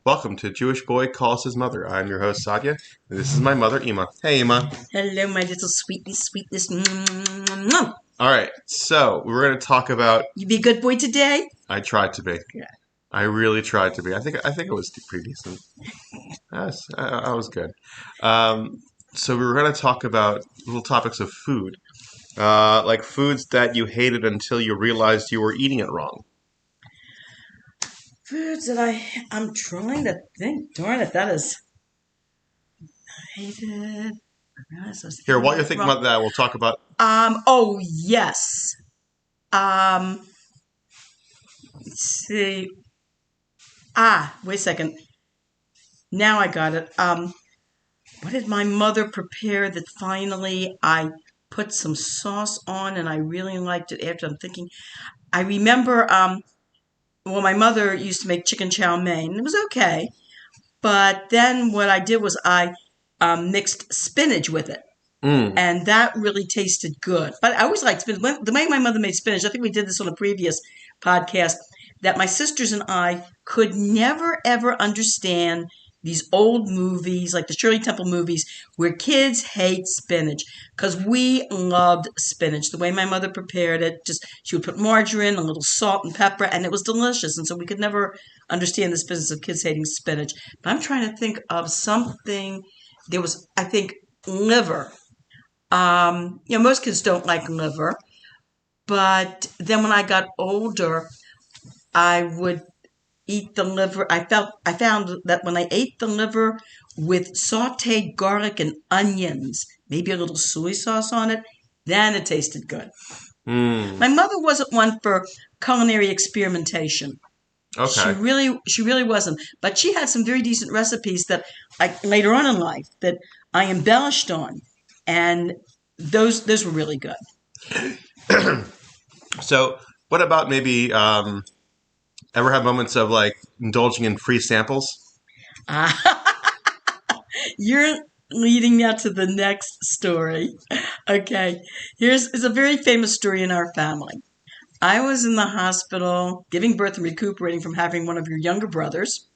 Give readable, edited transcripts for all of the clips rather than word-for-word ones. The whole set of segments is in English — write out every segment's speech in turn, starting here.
Welcome to Jewish Boy Calls His Mother. I'm your host, Sadia, and this is my mother, Ima. Hey, Ima. Hello, my little sweetness. All right, so we're going to talk about... You be a good boy today? I tried to be. Yeah. I really tried to be. I think it was pretty decent. I was good. So we were going to talk about little topics of food, like foods that you hated until you realized you were eating it wrong. Foods that I'm trying to think. Darn it, that is... I hated... Here, while you're thinking about that, we'll talk about... Oh, yes. Let's see. Wait a second. Now I got it. What did my mother prepare that finally I put some sauce on and I really liked it after I'm thinking? I remember, well, my mother used to make chicken chow mein. It was okay. But then what I did was I mixed spinach with it. And that really tasted good. But I always liked spinach. The way my mother made spinach, I think we did this on a previous podcast, that my sisters and I could never, ever understand these old movies, like the Shirley Temple movies, where kids hate spinach. Because we loved spinach. The way my mother prepared it, she would put margarine, a little salt and pepper, and it was delicious. And so we could never understand this business of kids hating spinach. But I'm trying to think of something. There was, I think, liver. Most kids don't like liver, but then when I got older, I would eat the liver. I found that when I ate the liver with sauteed garlic and onions, maybe a little soy sauce on it, then it tasted good. My mother wasn't one for culinary experimentation. Okay. She really wasn't. But she had some very decent recipes that later on in life that I embellished on. And those were really good. So, what about maybe ever have moments of like indulging in free samples? You're leading now to the next story. Okay, it's a very famous story in our family. I was in the hospital giving birth and recuperating from having one of your younger brothers.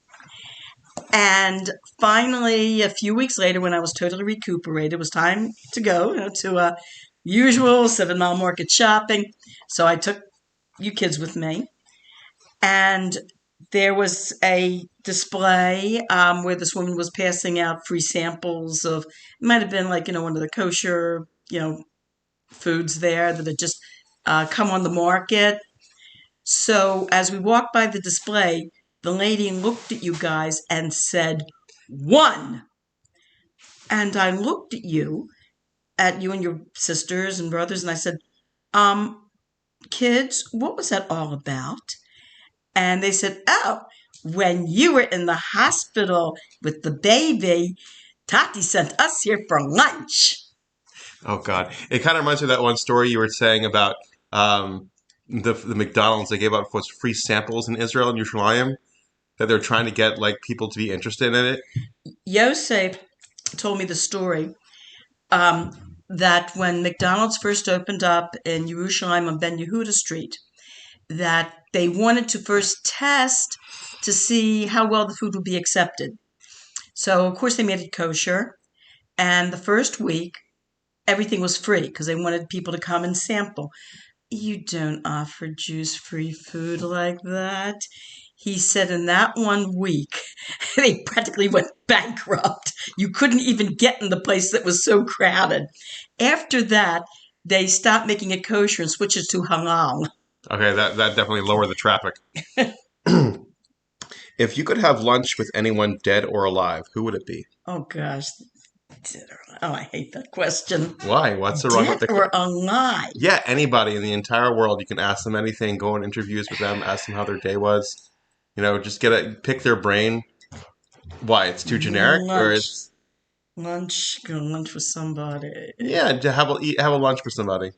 And finally, a few weeks later, when I was totally recuperated, it was time to go to usual 7 Mile Market shopping. So I took you kids with me. And there was a display where this woman was passing out free samples of, it might have been like, one of the kosher, foods there that had just come on the market. So as we walked by the display, the lady looked at you guys and said, 1. And I looked at you and your sisters and brothers, and I said, kids, what was that all about? And they said, oh, when you were in the hospital with the baby, Tati sent us here for lunch. Oh, God. It kind of reminds me of that one story you were saying about the McDonald's. They gave out free samples in Israel and Yerushalayim, that they're trying to get like people to be interested in it. Yosef told me the story that when McDonald's first opened up in Yerushalayim on Ben Yehuda Street, that they wanted to first test to see how well the food would be accepted. So, of course, they made it kosher. And the first week, everything was free because they wanted people to come and sample. You don't offer Jews free food like that. He said in that 1 week, they practically went bankrupt. You couldn't even get in the place that was so crowded. After that, they stopped making it kosher and switched it to halal. Okay, that definitely lowered the traffic. If you could have lunch with anyone dead or alive, who would it be? Oh, gosh. Dead or alive? Oh, I hate that question. Why? What's the wrong with the dead or alive? Yeah, anybody in the entire world. You can ask them anything, go on interviews with them, ask them how their day was. Just pick their brain. Why? It's too generic? Lunch. Or it's... Go lunch with somebody. Yeah, to have a lunch with somebody.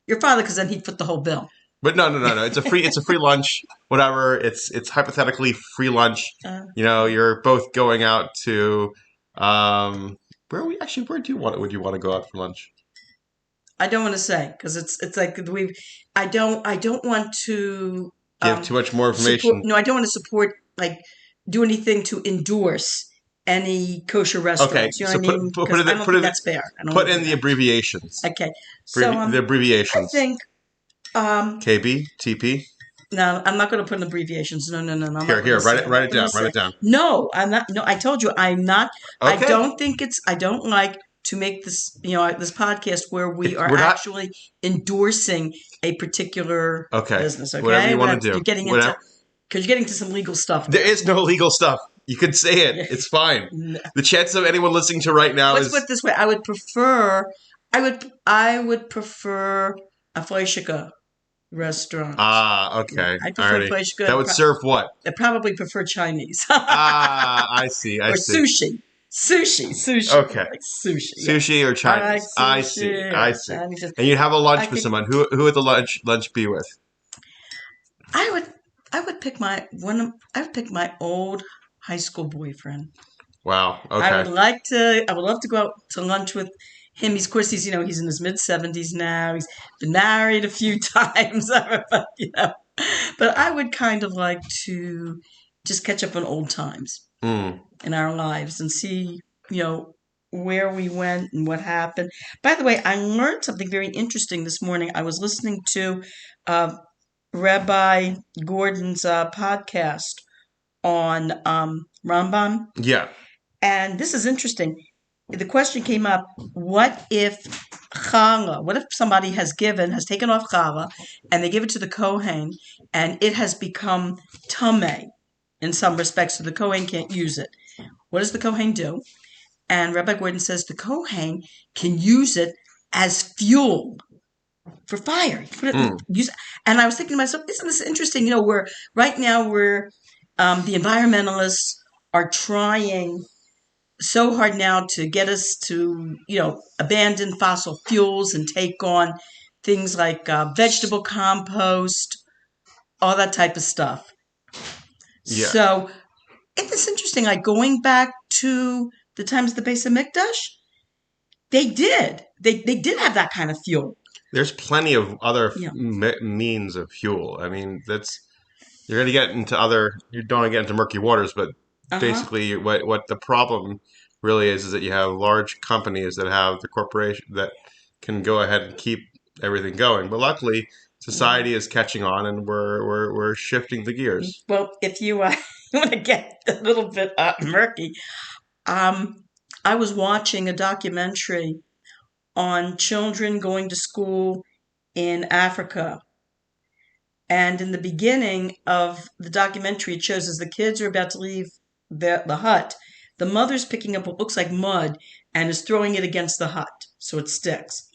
Your father, because then he'd foot the whole bill. But no. It's a free lunch. Whatever. It's hypothetically free lunch. You're both going out to where would you want to go out for lunch? I don't want to say because it's like I don't want to give too much more information. I don't want to support like do anything to endorse any kosher Okay, restaurants. You know so what I mean? Because I don't think that's fair. I don't put want to in do the that. abbreviations. Okay. So The I abbreviations. think um, KB, TP. no, I'm not going to put in abbreviations. No, no, no, no. I'm not Here, going here, to say. write it, I'm write not it going down, to write say. it down. No, I'm not. No, I told you I'm not. I Okay, don't think it's. I don't like to make this. This podcast where we are we're not actually endorsing a particular okay. business. Whatever Okay, you want to but do, you're getting into whatever. because you're getting to some legal stuff There there. is no legal stuff. You can say it. It's fine. No. The chance of anyone listening to right now Let's put it is this way. I would prefer. I would prefer a Fleischiger restaurant. Yeah, okay. I prefer Alrighty. That Fleischiger. would serve what? I probably prefer Chinese. I see. I Or see. sushi. Sushi. I Okay. like sushi. Yeah. Sushi or I like Chinese? I see. sushi. I Or see. Chinese. And you'd have a I lunch with could. someone. Who would the lunch be with? I would. I would pick my one. I would pick my old high school boyfriend. Wow. I Okay. would like to. I would love to go out to lunch with him. He's, of course, he's in his mid-70s now. He's been married a few times. But I would kind of like to just catch up on old times Mm. in our lives and see, you know, where we went and what happened. By the way, I learned something very interesting this morning. I was listening to uh, Rabbi Gordon's podcast on Rambam, Yeah. and this is interesting. The question came up: what if challah? What if somebody has taken off challah, and they give it to the kohen, and it has become tameh in some respects, so the kohen can't use it? What does the kohen do? And Rabbi Gordon says the kohen can use it as fuel for fire. You put it Mm. use, and I was thinking to myself, isn't this interesting? We're right now the environmentalists are trying so hard now to get us to, abandon fossil fuels and take on things like vegetable compost, all that type of stuff. Yeah. So it's interesting, like going back to the times of the Beis Hamikdash, they did have that kind of fuel. There's plenty of other Yeah. means of fuel. I mean, you're going to get into you don't want to get into murky waters, but basically what the problem really is that you have large companies that have the corporation that can go ahead and keep everything going. But luckily, society is catching on, and we're shifting the gears. Well, if you want to get a little bit murky, I was watching a documentary on children going to school in Africa. And in the beginning of the documentary, it shows as the kids are about to leave the hut, the mother's picking up what looks like mud and is throwing it against the hut so it sticks.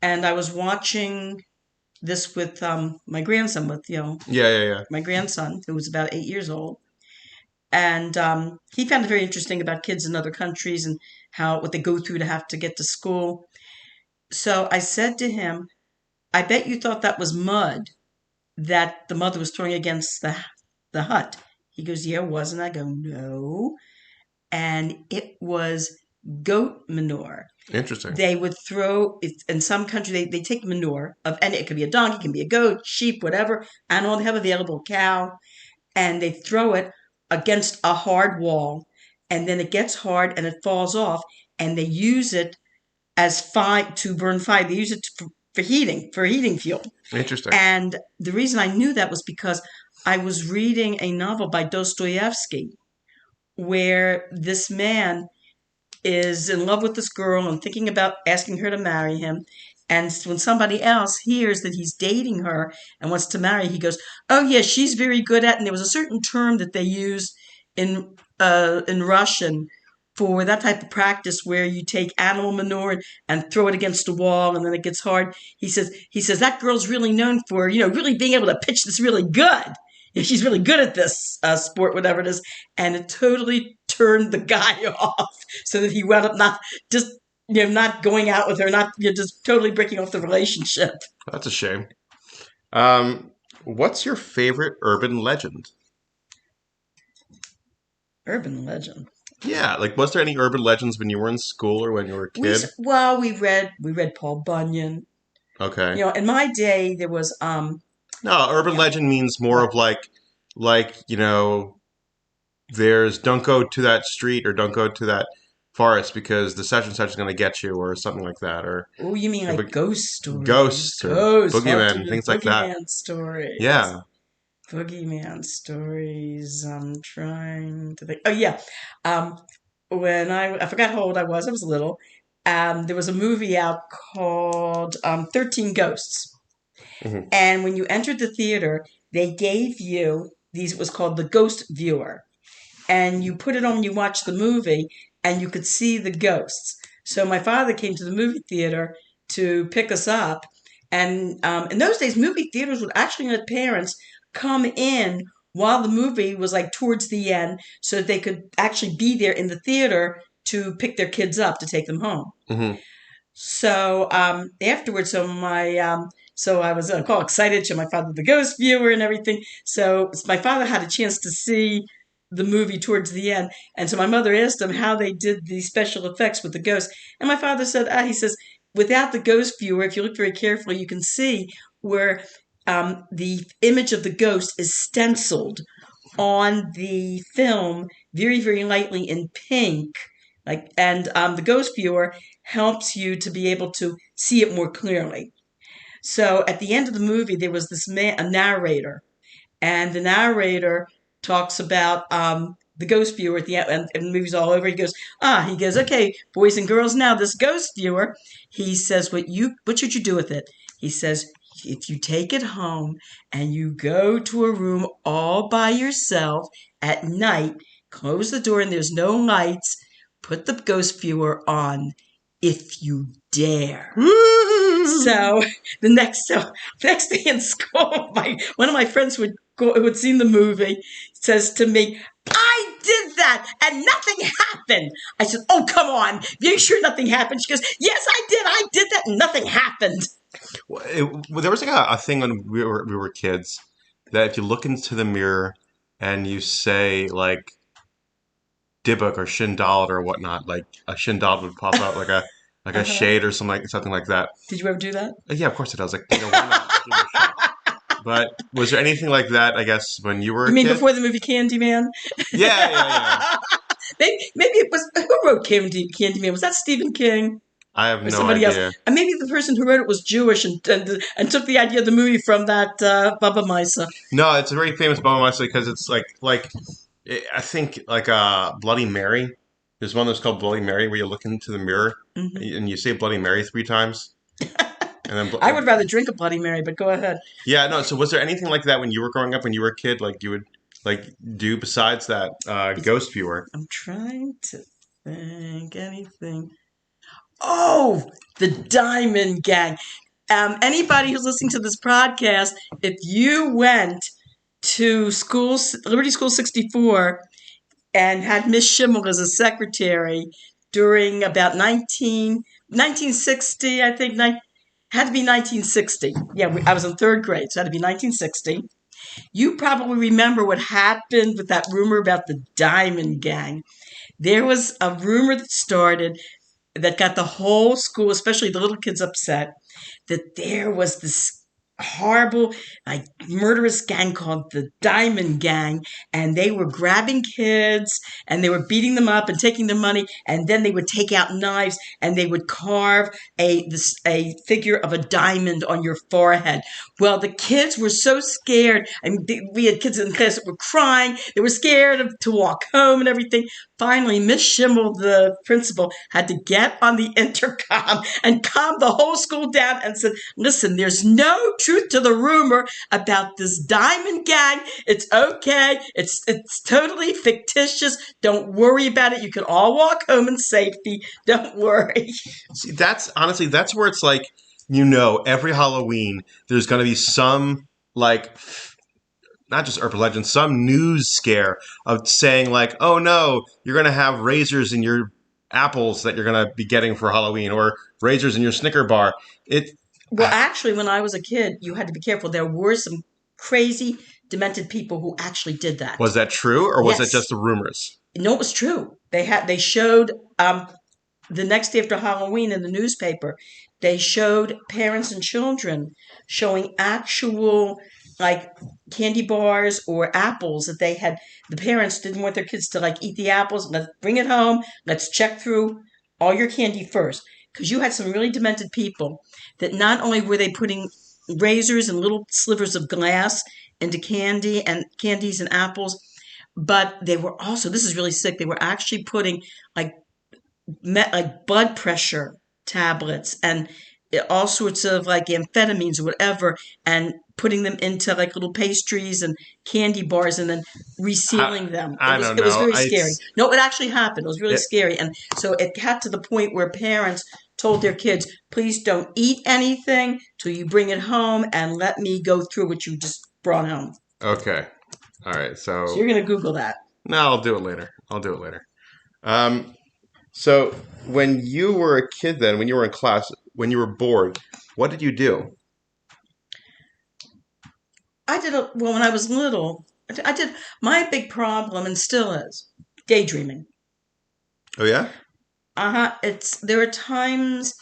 And I was watching this with my grandson, my grandson, who was about 8 years old. And he found it very interesting about kids in other countries and what they go through to have to get to school. So I said to him, I bet you thought that was mud that the mother was throwing against the hut. He goes, yeah, it wasn't. I go, no. And it was goat manure. Interesting. They would throw it in some country. They take manure and it could be a donkey, it can be a goat, sheep, whatever animal they have available, cow, and they throw it against a hard wall, and then it gets hard and it falls off, and they use it as fire to burn fire. They use it for heating fuel. Interesting. And the reason I knew that was because I was reading a novel by Dostoevsky where this man is in love with this girl and thinking about asking her to marry him. And when somebody else hears that he's dating her and wants to marry, he goes, "Oh yeah, she's very good at." And there was a certain term that they used in Russian for that type of practice where you take animal manure and throw it against a wall and then it gets hard. He says that girl's really known for really being able to pitch this really good. She's really good at this sport, whatever it is, and it totally turned the guy off, so that he wound up not going out with her, not just totally breaking off the relationship. That's a shame. What's your favorite urban legend? Urban legend. Yeah, like was there any urban legends when you were in school or when you were a kid? We read Paul Bunyan. Okay. In my day there was No, urban legend means more of like there's don't go to that street or don't go to that forest because the such and such is going to get you or something like that, or Oh, you mean like ghost stories? ghosts or Ghosts, haunted boogeymen, and things like that. boogeyman stories. Yeah. Boogeyman stories. I'm trying to think. Oh yeah. Um, when I forgot how old I was. I was little. There was a movie out called 13 Ghosts. Hmm. And when you entered the theater, they gave you these, it was called the Ghost Viewer. And you put it on, you watch the movie, and you could see the ghosts. So my father came to the movie theater to pick us up. And in those days, movie theaters would actually let parents come in while the movie was like towards the end so that they could actually be there in the theater to pick their kids up to take them home. Hmm. So afterwards, so I was all excited to my father, the ghost viewer and everything. So my father had a chance to see the movie towards the end, and so my mother asked him how they did the special effects with the ghost, and my father said, he says, without the ghost viewer, if you look very carefully, you can see where the image of the ghost is stenciled on the film very, very lightly in pink. Like, and the ghost viewer helps you to be able to see it more clearly. So at the end of the movie, there was this man, a narrator, and the narrator talks about the ghost viewer at the end, and the movie's all over. He goes, okay, boys and girls, now this ghost viewer, he says, what should you do with it? He says, if you take it home and you go to a room all by yourself at night, close the door and there's no lights, put the ghost viewer on if you dare. So next day in school, one of my friends who had seen the movie says to me, "I did that and nothing happened." I said, "Oh, come on, you sure nothing happened?" She goes, "Yes, I did. I did that and nothing happened." There was like a thing when we were kids that if you look into the mirror and you say like Dybbuk or Shindalid or whatnot, like a Shindalid would pop out like a Uh-huh. shade or something like that. Did you ever do that? Yeah, of course it does. Like, why not? Give it a shot. But was there anything like that? I guess when you were You a mean kid? before the movie Candyman? Yeah, yeah, yeah. Maybe it was who wrote Candyman? Was that Stephen King? I have Or no somebody else. idea. And maybe the person who wrote it was Jewish and took the idea of the movie from that Baba Misa. No, it's a very famous Baba Mostly because it's I think like Bloody Mary. There's one that's called Bloody Mary where you look into the mirror Hmm. and you say Bloody Mary three times, and then I would rather drink a Bloody Mary, but go ahead. yeah, no. So was there anything like that when you were growing up when you were a kid? Like you would like do besides that ghost viewer? I'm trying to think anything. Oh, the Diamond Gang. Anybody who's listening to this podcast, if you went to school, Liberty School 64, and had Miss Schimmel as a secretary during about 1960, I think, had to be 1960. Yeah, I was in third grade, so it had to be 1960. You probably remember what happened with that rumor about the Diamond Gang. There was a rumor that started that got the whole school, especially the little kids, upset that there was this horrible, like murderous gang called the Diamond Gang, and they were grabbing kids and they were beating them up and taking their money, and then they would take out knives and they would carve a figure of a diamond on your forehead. Well, the kids were so scared. I mean, we had kids in class that were crying. They were scared to walk home and everything. Finally, Miss Schimmel, the principal, had to get on the intercom and calm the whole school down and said, "Listen, there's no truth to the rumor about this Diamond Gang. It's okay. It's totally fictitious. Don't worry about it. You can all walk home in safety. Don't worry." See, that's honestly that's where it's like every Halloween there's going to be some like not just urban legend, some news scare of saying like, oh no, you're going to have razors in your apples that you're going to be getting for Halloween, or razors in your Snicker bar. It Well, actually, when I was a kid, you had to be careful. There were some crazy, demented people who actually did that. was that true, or was it just Yes. the rumors? No, it was true. They showed the next day after Halloween in the newspaper, they showed parents and children showing actual like candy bars or apples that they had. The parents didn't want their kids to like eat the apples. Let's bring it home. Let's check through all your candy first. Because you had some really demented people that not only were they putting razors and little slivers of glass into candy and candies and apples, but they were also, this is really sick, they were actually putting like like blood pressure tablets and all sorts of like amphetamines or whatever, and putting them into like little pastries and candy bars and then I, resealing them. I don't It was know. very scary. No, it actually happened. It was really It, scary. And so it got to the point where parents told their kids, please don't eat anything till you bring it home and let me go through what you just brought home. okay. All right. So So you're going to Google that. no, I'll do it later. I'll do it later. Um, so when you were a kid, then when you were in class, when you were bored, what did you do? Well, when I was little, I did, my big problem, and still is, daydreaming. Oh yeah. There are times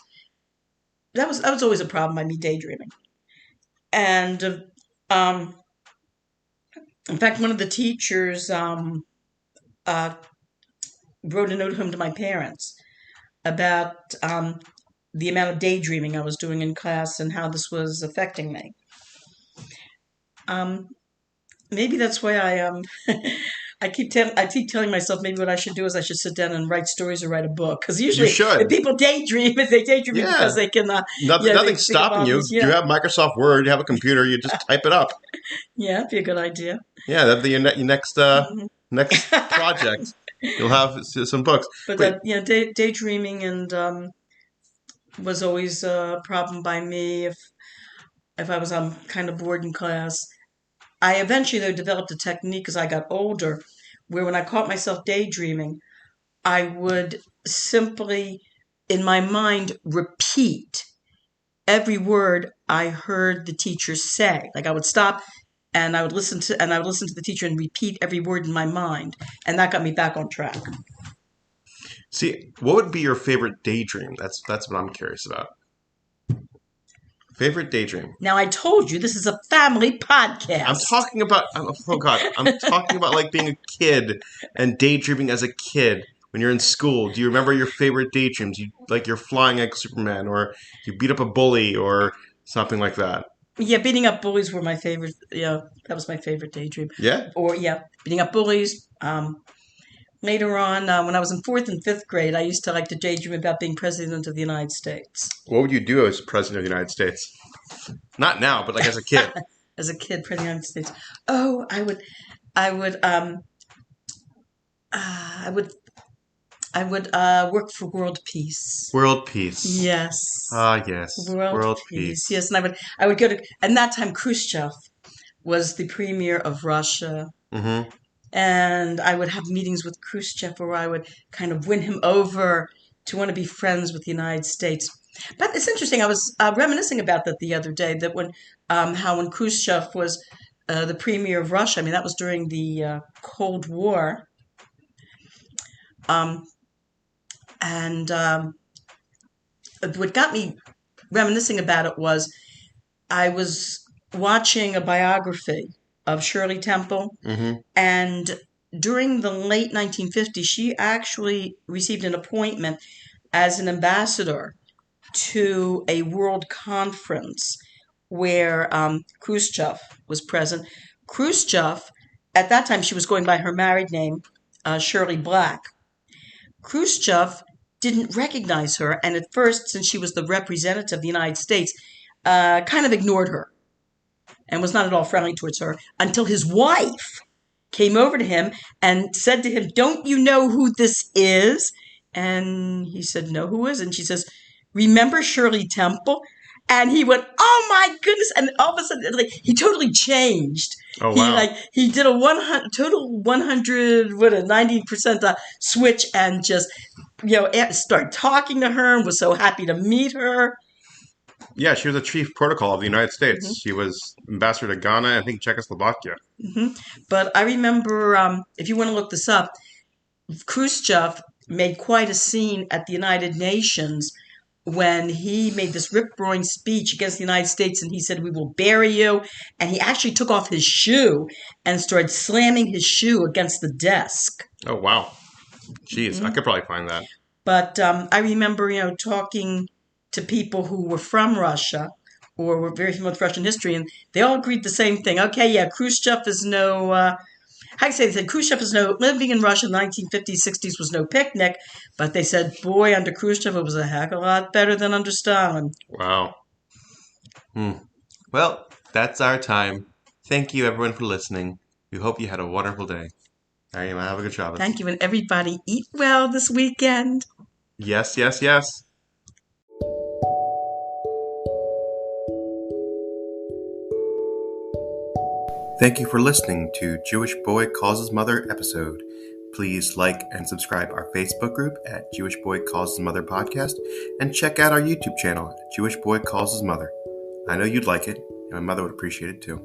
that was always a problem by me daydreaming. And um, in fact, one of the teachers uh, wrote a note home to my parents about the amount of daydreaming I was doing in class and how this was affecting me. Um, Maybe that's why I keep telling myself maybe what I should do is I should sit down and write stories or write a book, because You usually if should. people daydream, they daydream because Yeah. they can they Nothing's think of stopping all you. these, You have Microsoft Word. You have a computer. You just type it up. yeah, it'd be a good idea. Yeah, that'd be your next Hmm. next project. You'll have some books. But Wait, daydreaming and was always a problem by me if I was kind of bored in class. I eventually though developed a technique as I got older, where when I caught myself daydreaming, I would simply in my mind repeat every word I heard the teacher say. Like I would stop and I would listen to the teacher and repeat every word in my mind, and that got me back on track. see, what would be your favorite daydream? That's what I'm curious about. Favorite daydream. Now I told you this is a family I'm podcast. talking about. Oh God, I'm talking about like being a kid and daydreaming as a kid when you're in school. Do you remember your favorite daydreams? You like you're flying like Superman, or you beat up a bully, or something like that. Yeah, beating up bullies were my favorite. Yeah, that was my favorite daydream. Yeah. Or yeah, beating up bullies. Later on, when I was in fourth and fifth grade, I used to like to daydream about being president of the United States. What would you do as president of the United States? Not now, but like as a kid. As a kid, president of the United States. Oh, I would, I would, I would work for world peace. World peace. Yes, Ah, yes. world World peace. peace. Yes, and I would go to, and that time Khrushchev was the premier of Russia. Mm-hmm. And I would have meetings with Khrushchev where I would kind of win him over to want to be friends with the United States. But it's interesting. I was reminiscing about that the other day. That when Khrushchev was the premier of Russia. I mean, that was during the Cold War. Um, and what got me reminiscing about it was I was watching a biography of Shirley Temple, Mm-hmm. and during the late 1950s, she actually received an appointment as an ambassador to a world conference where Khrushchev was present. Khrushchev, at that time, she was going by her married name, Shirley Black. Khrushchev didn't recognize her, and at first, since she was the representative of the United States, kind of ignored her and was not at all friendly towards her until his wife came over to him and said to him, "Don't you know who this is?" And he said, "No, who is it?" And she says, "Remember Shirley Temple?" And he went, "Oh my goodness!" And all of a sudden, like, he totally changed. Oh wow. He did a 100 total 100 what a 90% switch, and just started talking to her and was so happy to meet her. Yeah, she was a chief protocol of the United States. Hmm. She was ambassador to Ghana, I think Czechoslovakia. Hmm. But I remember, if you want to look this up, Khrushchev made quite a scene at the United Nations when he made this rip-roaring speech against the United States, and he said, "We will bury you." And he actually took off his shoe and started slamming his shoe against the desk. Oh, wow. Jeez, I could probably find that. But I remember, talking to people who were from Russia or were very familiar with Russian history, and they all agreed the same thing. Okay, yeah, Khrushchev is no, how do you say, they said Khrushchev is no, living in Russia in the 1950s, 60s was no picnic, but they said, boy, under Khrushchev, it was a heck of a lot better than under Stalin. Wow. Well, that's our time. Thank you, everyone, for listening. We hope you had a wonderful day. All right, have a good Shabbos. Thank you, and everybody eat well this weekend. Yes, yes, yes. Thank you for listening to Jewish Boy Calls His Mother episode. Please like and subscribe our Facebook group at Jewish Boy Calls His Mother Podcast, and check out our YouTube channel, Jewish Boy Calls His Mother. I know you'd like it, and my mother would appreciate it too.